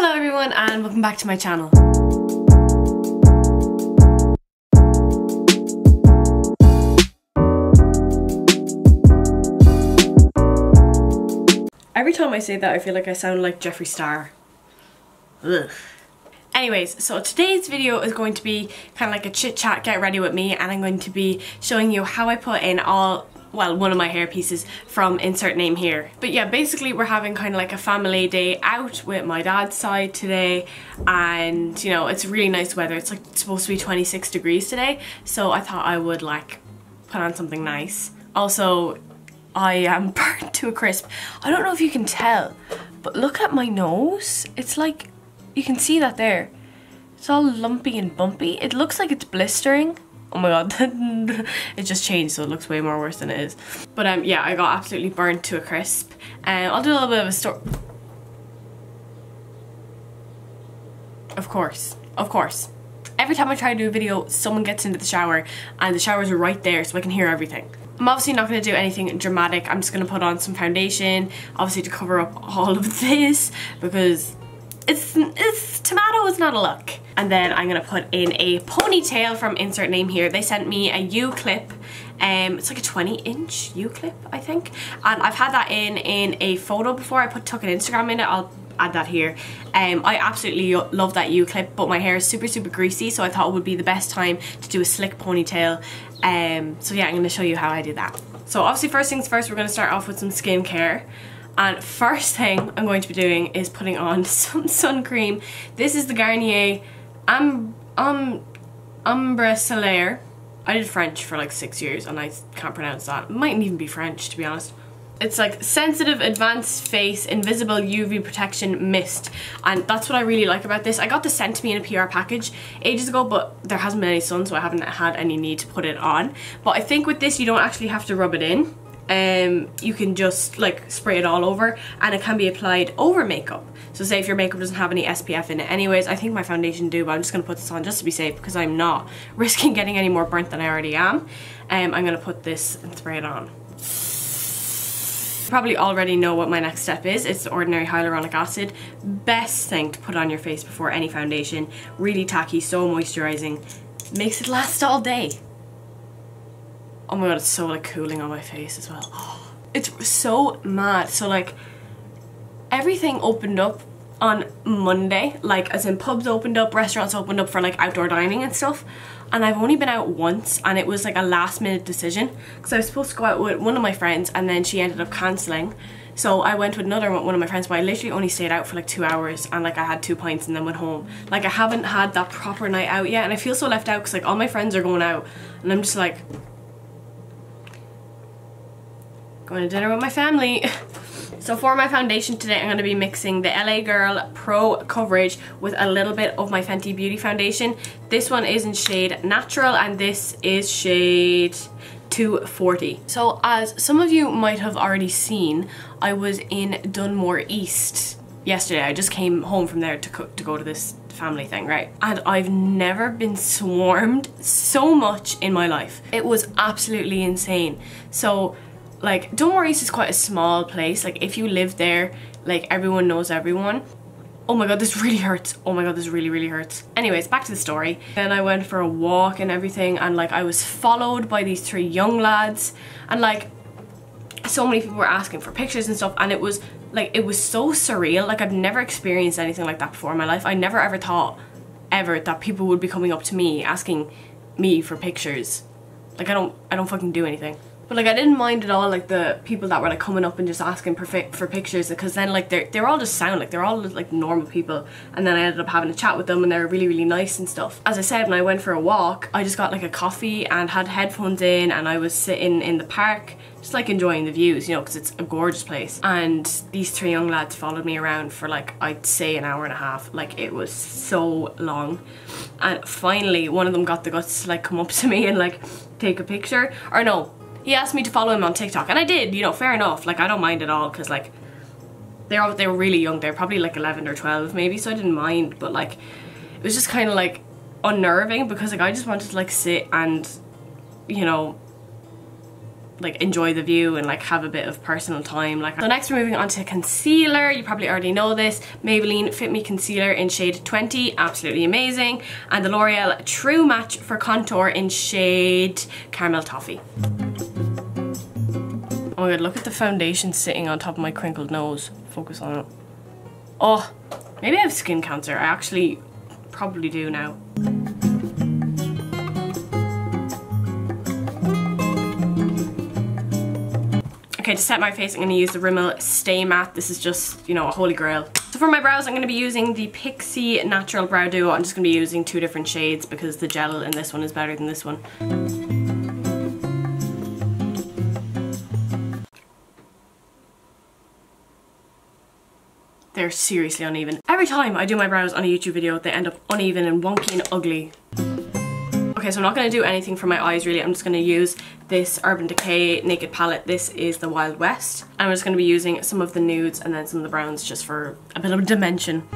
Hello everyone and welcome back to my channel. Every time I say that I feel like I sound like Jeffree Star. Ugh. Anyways, so today's video is going to be kind of like a chit chat get ready with me, and I'm going to be showing you how I put in one of my hair pieces from insert name here. But yeah, basically we're having kind of like a family day out with my dad's side today, and you know, it's really nice weather. It's like supposed to be 26 degrees today, so I thought I would like put on something nice. Also, I am burnt to a crisp. I don't know if you can tell, but look at my nose. It's like, you can see that there. It's all lumpy and bumpy. It looks like it's blistering. Oh my god, it just changed, so it looks way more worse than it is. But yeah, I got absolutely burnt to a crisp. I'll do a little bit of a story. Of course. Every time I try to do a video, someone gets into the shower, and the showers are right there, so I can hear everything. I'm obviously not going to do anything dramatic. I'm just going to put on some foundation, obviously to cover up all of this, because it's tomato is not a look. And then I'm going to put in a ponytail from insert name here. They sent me a U-clip. It's like a 20-inch U-clip, I think. And I've had that in a photo before. I took an Instagram in it. I'll add that here. I absolutely love that U-clip, but my hair is super greasy, so I thought it would be the best time to do a slick ponytail. So yeah, I'm going to show you how I do that. So obviously first things first, we're going to start off with some skincare. And first thing I'm going to be doing is putting on some sun cream. This is the Garnier Ombre Solaire. I did French for like 6 years and I can't pronounce that. It mightn't even be French, to be honest. It's like Sensitive Advanced Face Invisible UV Protection Mist, and that's what I really like about this. I got this sent to me in a PR package ages ago, but there hasn't been any sun, so I haven't had any need to put it on. But I think with this you don't actually have to rub it in. You can just like spray it all over, and it can be applied over makeup. So say if your makeup doesn't have any SPF in it. Anyways, I think my foundation do, but I'm just going to put this on just to be safe, because I'm not risking getting any more burnt than I already am. I'm going to put this and spray it on. You probably already know what my next step is. It's the ordinary hyaluronic acid. Best thing to put on your face before any foundation. Really tacky, so moisturizing. Makes it last all day. Oh my god, it's so like cooling on my face as well. Oh, it's so mad. So like everything opened up on Monday, like as in pubs opened up, restaurants opened up for like outdoor dining and stuff. And I've only been out once, and it was like a last minute decision because I was supposed to go out with one of my friends and then she ended up cancelling. So I went with one of my friends, but I literally only stayed out for like 2 hours, and like I had 2 pints and then went home. Like I haven't had that proper night out yet, and I feel so left out because like all my friends are going out and I'm just like going to dinner with my family. So for my foundation today, I'm going to be mixing the LA Girl Pro Coverage with a little bit of my Fenty Beauty foundation. This one is in shade Natural, and this is shade 240. So as some of you might have already seen, I was in Dunmore East yesterday. I just came home from there to go to this family thing, right? And I've never been swarmed so much in my life. It was absolutely insane. So like, Dunmore East is quite a small place. Like, if you live there, like, everyone knows everyone. Oh my god, this really hurts. Oh my god, this really hurts. Anyways, back to the story. Then I went for a walk and everything, and like, I was followed by these 3 young lads, and like, so many people were asking for pictures and stuff, and it was like, it was so surreal. Like, I've never experienced anything like that before in my life. I never ever thought, ever, that people would be coming up to me, asking me for pictures. Like, I don't fucking do anything. But like, I didn't mind at all like the people that were like coming up and just asking for pictures, because then like they're all just sound like they're all like normal people, and then I ended up having a chat with them and they were really nice and stuff. As I said, when I went for a walk, I just got like a coffee and had headphones in, and I was sitting in the park just like enjoying the views, you know, because it's a gorgeous place. And these 3 young lads followed me around for like, I'd say an hour and a half. Like, it was so long. And finally one of them got the guts to like come up to me and like take a picture. Or no, he asked me to follow him on TikTok, and I did, you know, fair enough. Like, I don't mind at all, because like they were really young. They were probably like 11 or 12 maybe, so I didn't mind. But like, it was just kind of like unnerving, because like I just wanted to like sit and, you know, like enjoy the view and like have a bit of personal time. Like, so next we're moving on to concealer. You probably already know this. Maybelline Fit Me Concealer in shade 20, absolutely amazing. And the L'Oreal True Match for contour in shade Caramel Toffee. Oh my god, look at the foundation sitting on top of my crinkled nose. Focus on it. Oh, maybe I have skin cancer. I actually probably do now. Okay, to set my face, I'm going to use the Rimmel Stay Matte. This is just, you know, a holy grail. So for my brows, I'm going to be using the Pixie Natural Brow Duo. I'm just going to be using 2 different shades because the gel in this one is better than this one. They're seriously uneven. Every time I do my brows on a YouTube video, they end up uneven and wonky and ugly. Okay, so I'm not going to do anything for my eyes really. I'm just going to use this Urban Decay Naked Palette. This is the Wild West. I'm just going to be using some of the nudes and then some of the browns just for a bit of dimension.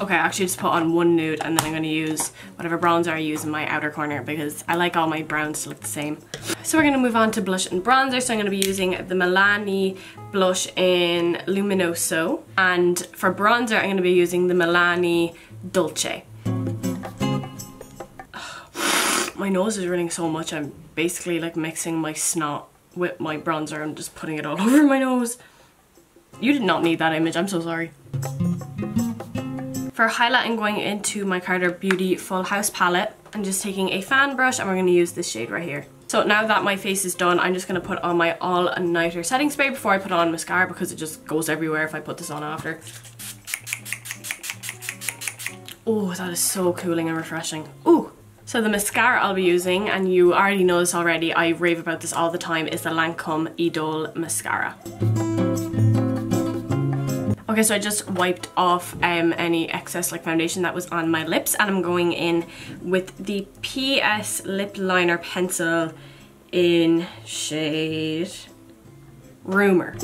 Okay, I actually just put on one nude and then I'm going to use whatever bronzer I use in my outer corner because I like all my browns to look the same. So we're going to move on to blush and bronzer. So I'm going to be using the Milani blush in Luminoso. And for bronzer, I'm going to be using the Milani Dolce. My nose is running so much, I'm basically like mixing my snot with my bronzer and just putting it all over my nose. You did not need that image, I'm so sorry. For highlight, I'm going into my Carter Beauty Full House palette. I'm just taking a fan brush and we're going to use this shade right here. So now that my face is done, I'm just going to put on my All Nighter setting spray before I put on mascara because it just goes everywhere if I put this on after. Oh, that is so cooling and refreshing. Ooh! So the mascara I'll be using, and you already know this already, I rave about this all the time, is the Lancome Idole Mascara. Okay, so I just wiped off any excess like foundation that was on my lips, and I'm going in with the PS Lip Liner Pencil in shade Rumor.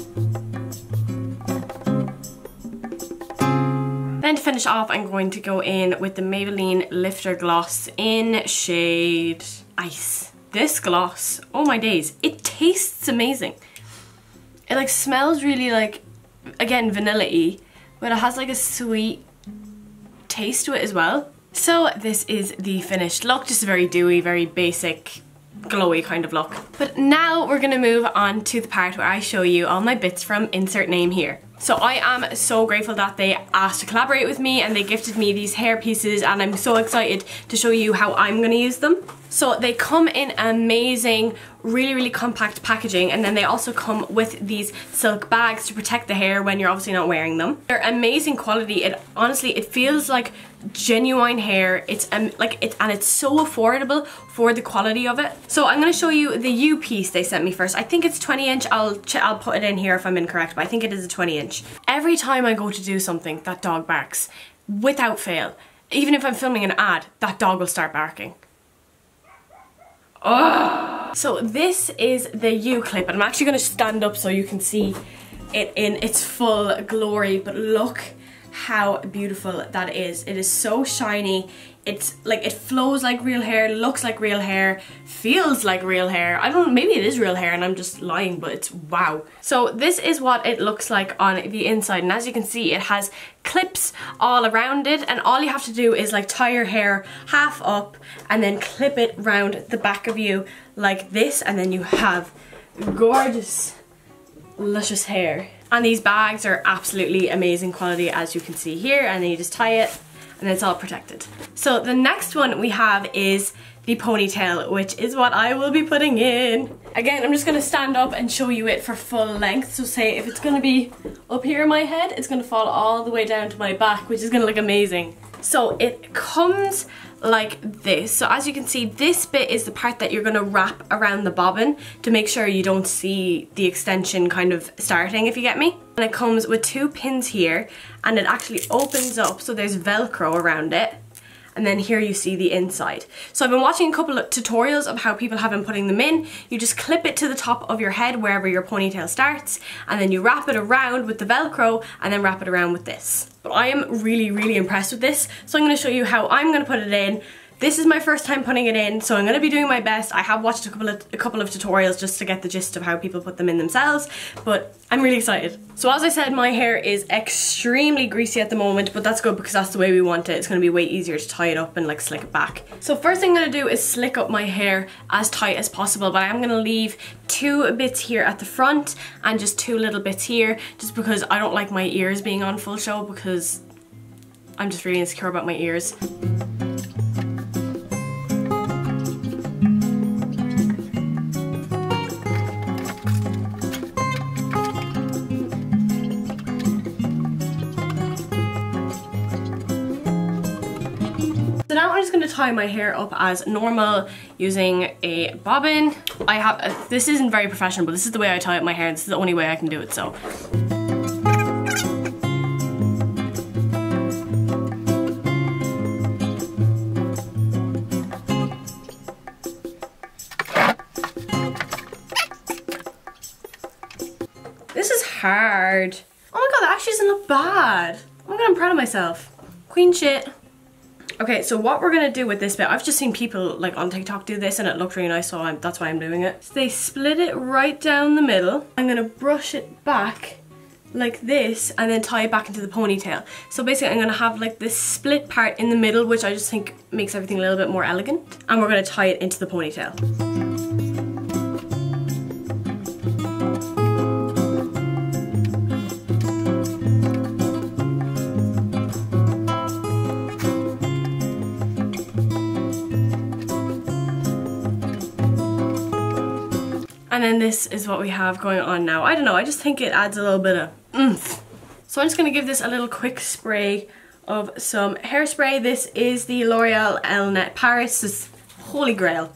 Then to finish off, I'm going to go in with the Maybelline Lifter Gloss in shade Ice. This gloss, oh my days, it tastes amazing. It like smells really like, again, vanilla-y, but it has like a sweet taste to it as well. So this is the finished look, just a very dewy, very basic, glowy kind of look. But now we're gonna move on to the part where I show you all my bits from Insert Name Here. So I am so grateful that they asked to collaborate with me and they gifted me these hair pieces, and I'm so excited to show you how I'm going to use them. So they come in amazing, really compact packaging, and then they also come with these silk bags to protect the hair when you're obviously not wearing them. They're amazing quality. It honestly, it feels like genuine hair. It's and it's so affordable for the quality of it. So I'm going to show you the U piece they sent me first. I think it's 20 inch. I'll put it in here if I'm incorrect, but I think it is a 20 inch. Every time I go to do something, that dog barks without fail. Even if I'm filming an ad, that dog will start barking. Oh! So this is the U clip, and I'm actually going to stand up so you can see it in its full glory, but look how beautiful that is. It is so shiny. It's like, it flows like real hair, looks like real hair, feels like real hair. I don't know, maybe it is real hair and I'm just lying, but it's wow. So this is what it looks like on the inside, and as you can see, it has clips all around it, and all you have to do is like tie your hair half up and then clip it round the back of you like this, and then you have gorgeous, luscious hair. And these bags are absolutely amazing quality, as you can see here, and then you just tie it and it's all protected. So the next one we have is the ponytail, which is what I will be putting in. Again, I'm just gonna stand up and show you it for full length. So say if it's gonna be up here in my head, it's gonna fall all the way down to my back, which is gonna look amazing. So it comes like this. So as you can see, this bit is the part that you're gonna wrap around the bobbin to make sure you don't see the extension kind of starting, if you get me. And it comes with 2 pins here, and it actually opens up, so there's Velcro around it. And then here you see the inside. So I've been watching a couple of tutorials of how people have been putting them in. You just clip it to the top of your head wherever your ponytail starts, and then you wrap it around with the Velcro and then wrap it around with this. But I am really impressed with this, so I'm going to show you how I'm going to put it in. This is my first time putting it in, so I'm going to be doing my best. I have watched a couple of tutorials just to get the gist of how people put them in themselves, but I'm really excited. So as I said, my hair is extremely greasy at the moment, but that's good because that's the way we want it. It's going to be way easier to tie it up and like slick it back. So first thing I'm going to do is slick up my hair as tight as possible, but I'm going to leave 2 bits here at the front and just 2 little bits here, just because I don't like my ears being on full show, because I'm just really insecure about my ears. So now I'm just going to tie my hair up as normal using a bobbin. This isn't very professional, but this is the way I tie up my hair, and this is the only way I can do it, so. This is hard. Oh my god, that actually doesn't look bad. Oh my god, I'm proud of myself. Queen shit. Okay, so what we're gonna do with this bit, I've just seen people like on TikTok do this and it looked really nice, so that's why I'm doing it. So they split it right down the middle. I'm gonna brush it back like this and then tie it back into the ponytail. So basically I'm gonna have like this split part in the middle, which I just think makes everything a little bit more elegant. And we're gonna tie it into the ponytail. And then this is what we have going on now. I don't know, I just think it adds a little bit of oomph. So I'm just gonna give this a little quick spray of some hairspray. This is the L'Oreal Elle Net Paris. This is holy grail.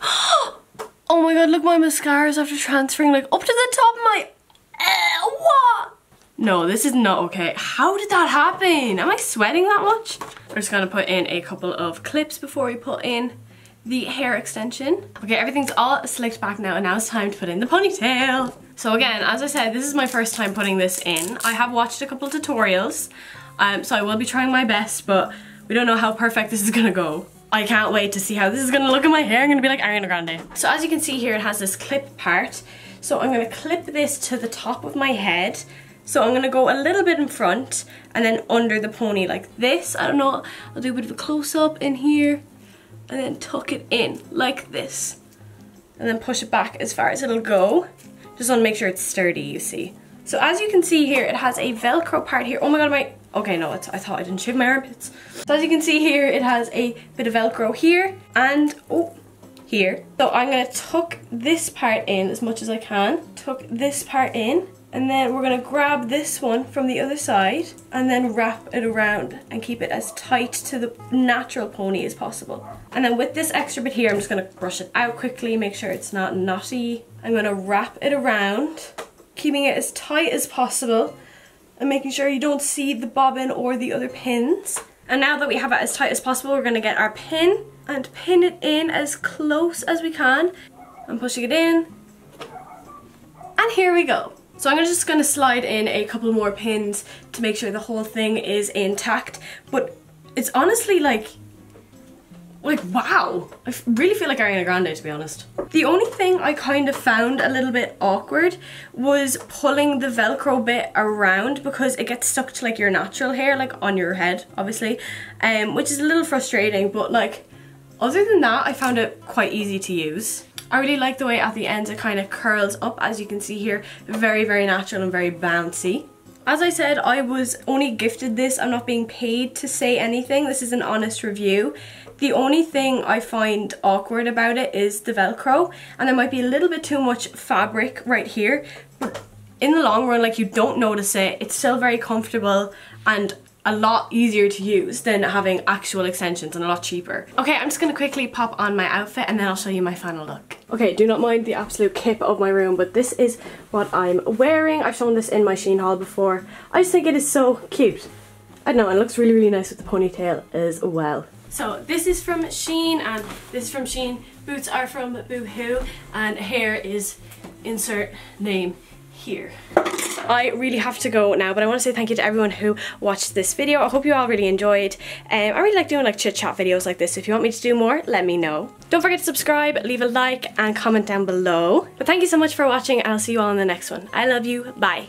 Oh my god, look, my mascara's after transferring like up to the top of my... what? No, this is not okay. How did that happen? Am I sweating that much? We're just gonna put in a couple of clips before we put in the hair extension. Okay, everything's all slicked back now, and now it's time to put in the ponytail. So again, as I said, this is my first time putting this in. I have watched a couple tutorials, so I will be trying my best, but we don't know how perfect this is gonna go. I can't wait to see how this is gonna look in my hair. I'm gonna be like Ariana Grande. So as you can see here, it has this clip part. So I'm gonna clip this to the top of my head. So I'm gonna go a little bit in front and then under the pony like this. I don't know, I'll do a bit of a close-up in here, and then tuck it in like this, and then push it back as far as it'll go. Just want to make sure it's sturdy, you see. So as you can see here, it has a Velcro part here. Oh my god, okay, no, I thought I didn't shave my armpits. So as you can see here, it has a bit of Velcro here and here. So I'm gonna tuck this part in as much as I can. Tuck this part in, and then we're gonna grab this one from the other side and then wrap it around and keep it as tight to the natural pony as possible. And then with this extra bit here, I'm just gonna brush it out quickly, make sure it's not knotty. I'm gonna wrap it around, keeping it as tight as possible and making sure you don't see the bobbin or the other pins. And now that we have it as tight as possible, we're gonna get our pin and pin it in as close as we can. I'm pushing it in, and here we go. So I'm just gonna slide in a couple more pins to make sure the whole thing is intact, but it's honestly like wow. I really feel like Ariana Grande, to be honest. The only thing I kind of found a little bit awkward was pulling the Velcro bit around, because it gets stuck to like your natural hair, like on your head, obviously, which is a little frustrating, but like other than that, I found it quite easy to use. I really like the way at the ends it kind of curls up, as you can see here. Very, very natural and very bouncy. As I said, I was only gifted this. I'm not being paid to say anything. This is an honest review. The only thing I find awkward about it is the Velcro, and there might be a little bit too much fabric right here, but in the long run, like, you don't notice it. It's still very comfortable and a lot easier to use than having actual extensions, and a lot cheaper. Okay, I'm just gonna quickly pop on my outfit and then I'll show you my final look. Okay, do not mind the absolute kip of my room, but this is what I'm wearing. I've shown this in my Shein haul before. I just think it is so cute. I don't know, it looks really, really nice with the ponytail as well. So this is from Shein and this is from Shein. Boots are from Boohoo, and hair is insert name here. I really have to go now, but I want to say thank you to everyone who watched this video. I hope you all really enjoyed. I really like doing like chit chat videos like this. So if you want me to do more, let me know. Don't forget to subscribe, leave a like and comment down below. But thank you so much for watching and I'll see you all in the next one. I love you. Bye.